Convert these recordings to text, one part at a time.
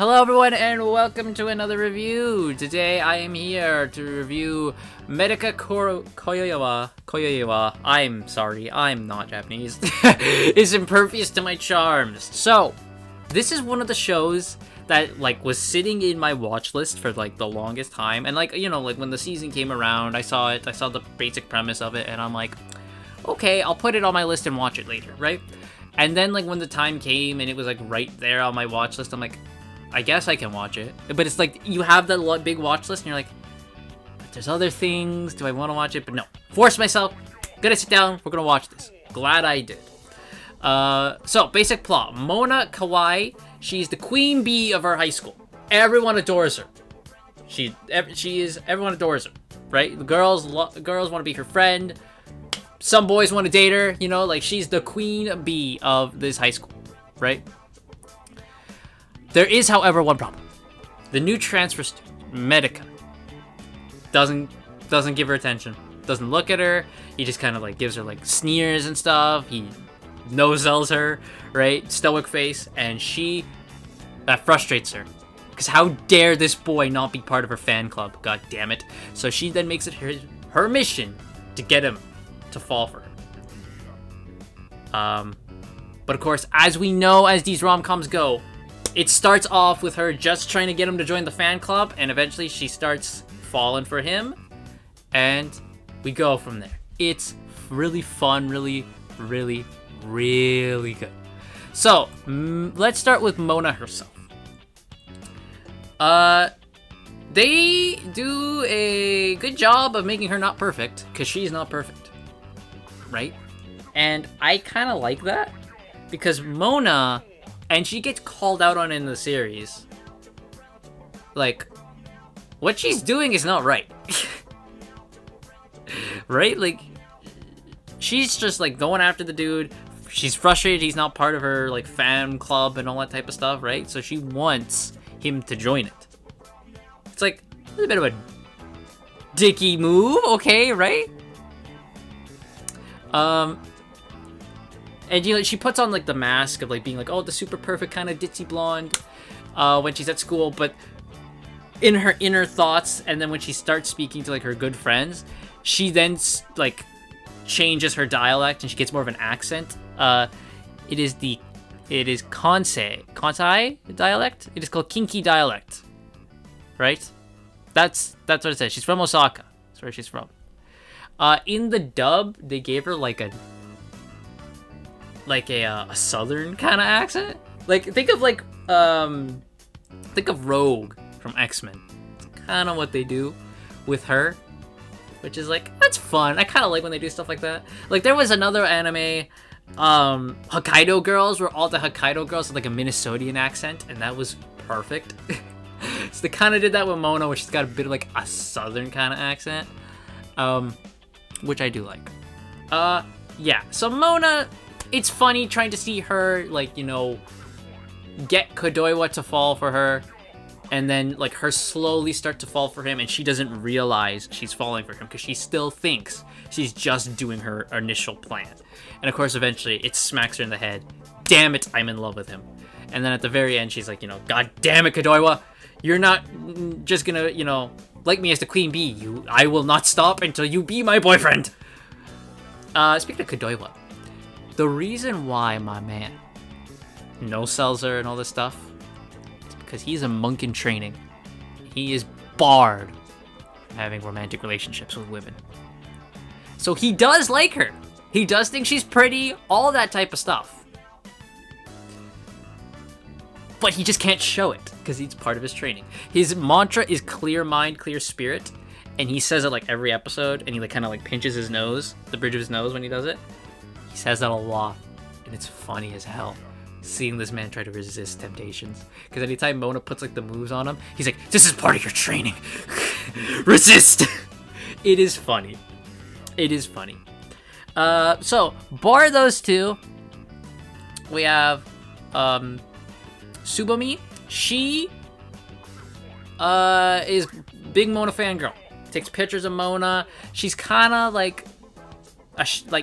Hello everyone and welcome to another review. Today I am here to review Medaka Kuroiwa. I'm sorry, I'm not Japanese. Is impervious to my charms. So, this is one of the shows that was sitting in my watch list for the longest time. And when the season came around, I saw it, I saw the basic premise of it, and I'm like, okay, I'll put it on my list and watch it later, right? And then when the time came and it was right there on my watch list, I'm like, I guess I can watch it. But it's you have that big watch list and you're like, but there's other things. Do I want to watch it? But no. Force myself. Gonna sit down. We're gonna watch this. Glad I did. So, basic plot. Mona Kawai. She's the queen bee of her high school. Everyone adores her. Everyone adores her. Right? The girls want to be her friend. Some boys want to date her. She's the queen bee of this high school. Right? There is, however, one problem. The new transfer student, Medaka, doesn't give her attention. Doesn't look at her. He just kind of gives her sneers and stuff. He no-sells her, right? Stoic face, and that frustrates her. Because how dare this boy not be part of her fan club? God damn it. So she then makes it her mission to get him to fall for her. But of course, as we know, as these rom-coms go, it starts off with her just trying to get him to join the fan club, and eventually she starts falling for him, and we go from there. It's really fun, really, really, really good. So, let's start with Mona herself. They do a good job of making her not perfect, because she's not perfect, right? And I kind of like that, because Mona... And she gets called out on in the series. What she's doing is not right. Right? She's just going after the dude. She's frustrated he's not part of her fan club and all that type of stuff, right? So she wants him to join it. It's a bit of a dicky move, okay, right? And she puts on the mask of being the super perfect kind of ditzy blonde when she's at school, but in her inner thoughts, and then when she starts speaking to her good friends, she then changes her dialect and she gets more of an accent. It is Kansai dialect. It is called Kinki dialect, right? That's what it says. She's from Osaka. That's where she's from. In the dub, they gave her a southern kind of accent. Think of Rogue from X-Men. It's kind of what they do with her, which is that's fun. I kind of like when they do stuff like that. There was another anime, Hokkaido Girls, where all the Hokkaido girls had a Minnesotan accent, and that was perfect. So they kind of did that with Mona, which has got a bit of a southern kind of accent, which I do like. Yeah. So Mona. It's funny trying to see her, get Kuroiwa to fall for her, and then, her slowly start to fall for him, and she doesn't realize she's falling for him, because she still thinks she's just doing her initial plan. And, of course, eventually, it smacks her in the head. Damn it, I'm in love with him. And then at the very end, she's God damn it, Kuroiwa! You're not just gonna, like me as the queen bee. I will not stop until you be my boyfriend! Speaking of Kuroiwa, the reason why my man no-sells her and all this stuff is because he's a monk in training. He is barred from having romantic relationships with women. So he does like her. He does think she's pretty, all that type of stuff. But he just can't show it because it's part of his training. His mantra is clear mind, clear spirit, and he says it every episode, and he kind of pinches his nose, the bridge of his nose when he does it. He says that a lot, and it's funny as hell, seeing this man try to resist temptations. Because anytime Mona puts the moves on him, he's like, this is part of your training. Resist! It is funny. It is funny. So, bar those two, we have Subami. She is big Mona fangirl. Takes pictures of Mona. She's kind of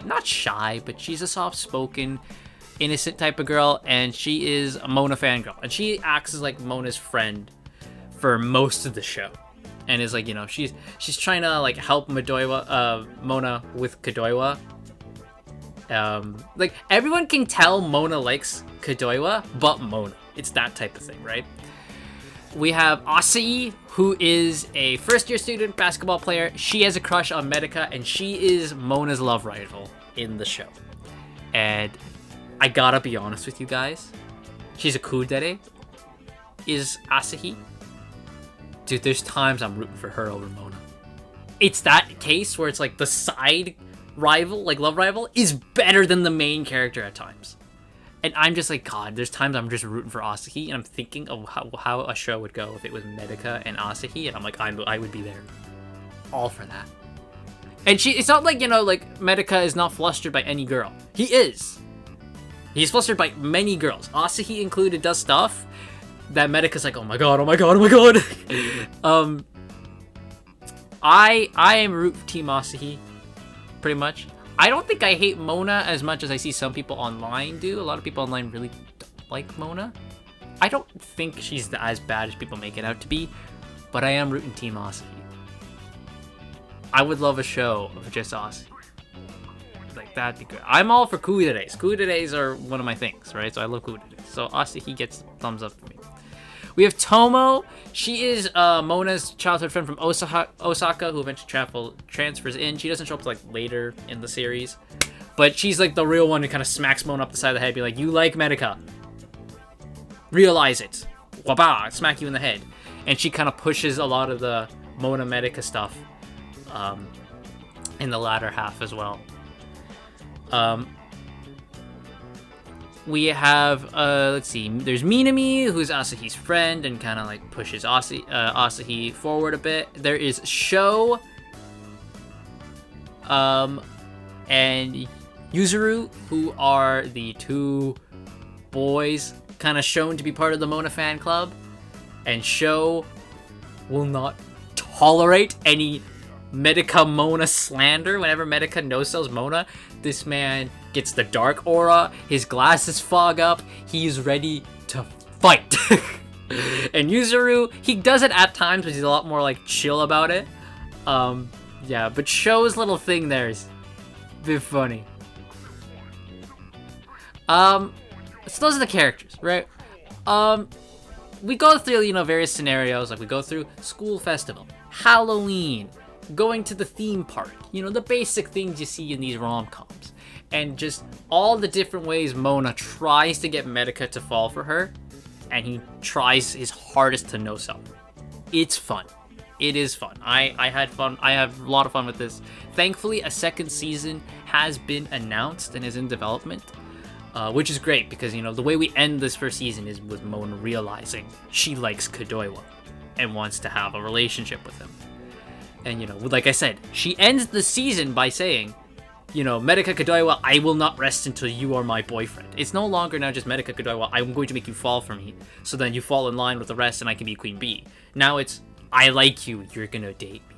not shy, but she's a soft-spoken innocent type of girl, and she is a Mona fangirl, and she acts as like Mona's friend for most of the show, and is like, you know, she's trying to like help Mona with Kuroiwa. Like everyone can tell Mona likes Kuroiwa, but Mona. It's that type of thing, right? We have Asahi, who is a first-year student basketball player. She has a crush on Medaka, and she is Mona's love rival in the show. And I gotta be honest with you guys, she's a kudere, is Asahi. Dude, there's times I'm rooting for her over Mona. It's that case where it's like the side rival, like love rival, is better than the main character at times. And I'm just like, God, there's times I'm just rooting for Asahi, and I'm thinking of how a show would go if it was Medaka and Asahi, and I'm like, I would be there. All for that. And it's not like, you know, like, Medaka is not flustered by any girl. He is. He's flustered by many girls. Asahi included does stuff that Medaka's like, oh my god, oh my god, oh my god. I am root for Team Asahi, pretty much. I don't think I hate Mona as much as I see some people online do. A lot of people online really don't like Mona. I don't think she's as bad as people make it out to be, but I am rooting Team Asahi. I would love a show of just Asahi. Like, that'd be good. I'm all for kuderes. Kuderes are one of my things, right? So I love kuderes. So Asahi gets thumbs up for me. We have Tomo. She is Mona's childhood friend from Osaka, who eventually transfers in. She doesn't show up like later in the series, but she's like the real one who kind of smacks Mona up the side of the head, be like, "You like Medaka? Realize it." Waba, smack you in the head. And she kind of pushes a lot of the Mona Medaka stuff in the latter half as well. We have, let's see, there's Minami, who's Asahi's friend, and kind of like pushes Asahi forward a bit. There is Sho, and Yuzuru, who are the two boys kind of shown to be part of the Mona fan club. And Sho will not tolerate any Medaka Mona slander. Whenever Medaka no-sells Mona, this man gets the dark aura, his glasses fog up, he's ready to fight. And Yuzuru, he does it at times, but he's a lot more like chill about it. Yeah, but Sho's little thing there is a bit funny. So those are the characters, right? We go through, you know, various scenarios, like we go through school festival, Halloween, going to the theme park, you know, the basic things you see in these rom-coms. And just all the different ways Mona tries to get Medaka to fall for her, and he tries his hardest to no-sell. It's fun. It is fun. I had fun. I have a lot of fun with this. Thankfully, a second season has been announced and is in development, which is great because, you know, the way we end this first season is with Mona realizing she likes Kuroiwa and wants to have a relationship with him. And, you know, like I said, she ends the season by saying, you know, Medaka Kuroiwa, I will not rest until you are my boyfriend. It's no longer now just Medaka Kuroiwa, I'm going to make you fall for me, so then you fall in line with the rest and I can be Queen Bee. Now it's, I like you, you're gonna date me.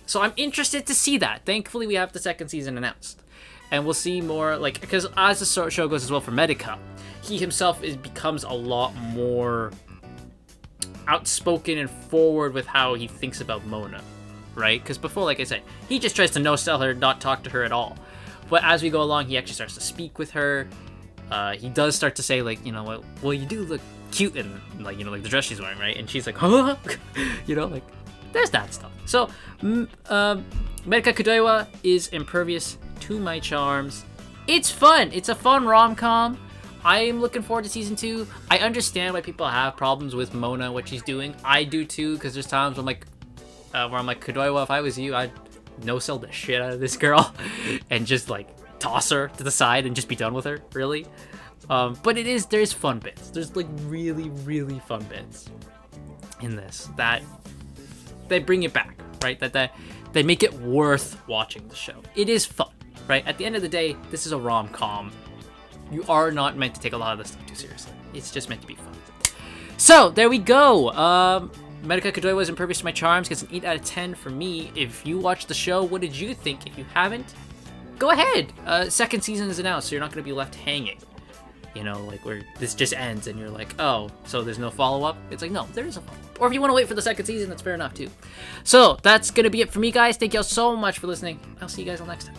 So I'm interested to see that. Thankfully, we have the second season announced. And we'll see more, like, because as the show goes as well for Medaka, he himself becomes a lot more outspoken and forward with how he thinks about Mona. Right? Because before, like I said, he just tries to no-sell her, not talk to her at all. But as we go along, he actually starts to speak with her. He does start to say, like, you know, well, you do look cute in, like, you know, like the dress she's wearing, right? And she's like, huh? You know, like, there's that stuff. So, Medaka Kuroiwa is impervious to my charms. It's fun. It's a fun rom-com. I am looking forward to season 2. I understand why people have problems with Mona, what she's doing. I do too, because there's times where I'm like, Kuroiwa, if I was you, I'd no-sell the shit out of this girl and just, like, toss her to the side and just be done with her, really. But there's fun bits. There's, like, really, really fun bits in this that they bring it back, right? That they make it worth watching the show. It is fun, right? At the end of the day, this is a rom-com. You are not meant to take a lot of this stuff too seriously. It's just meant to be fun. So, there we go. Medaka Kuroiwa is Impervious to my charms. Gets an 8 out of 10 for me. If you watched the show, what did you think? If you haven't, go ahead. Second season is announced, so you're not going to be left hanging. You know, like where this just ends and you're like, oh, so there's no follow-up? It's like, no, there is a follow-up. Or if you want to wait for the second season, that's fair enough too. So that's going to be it for me, guys. Thank y'all so much for listening. I'll see you guys all next time.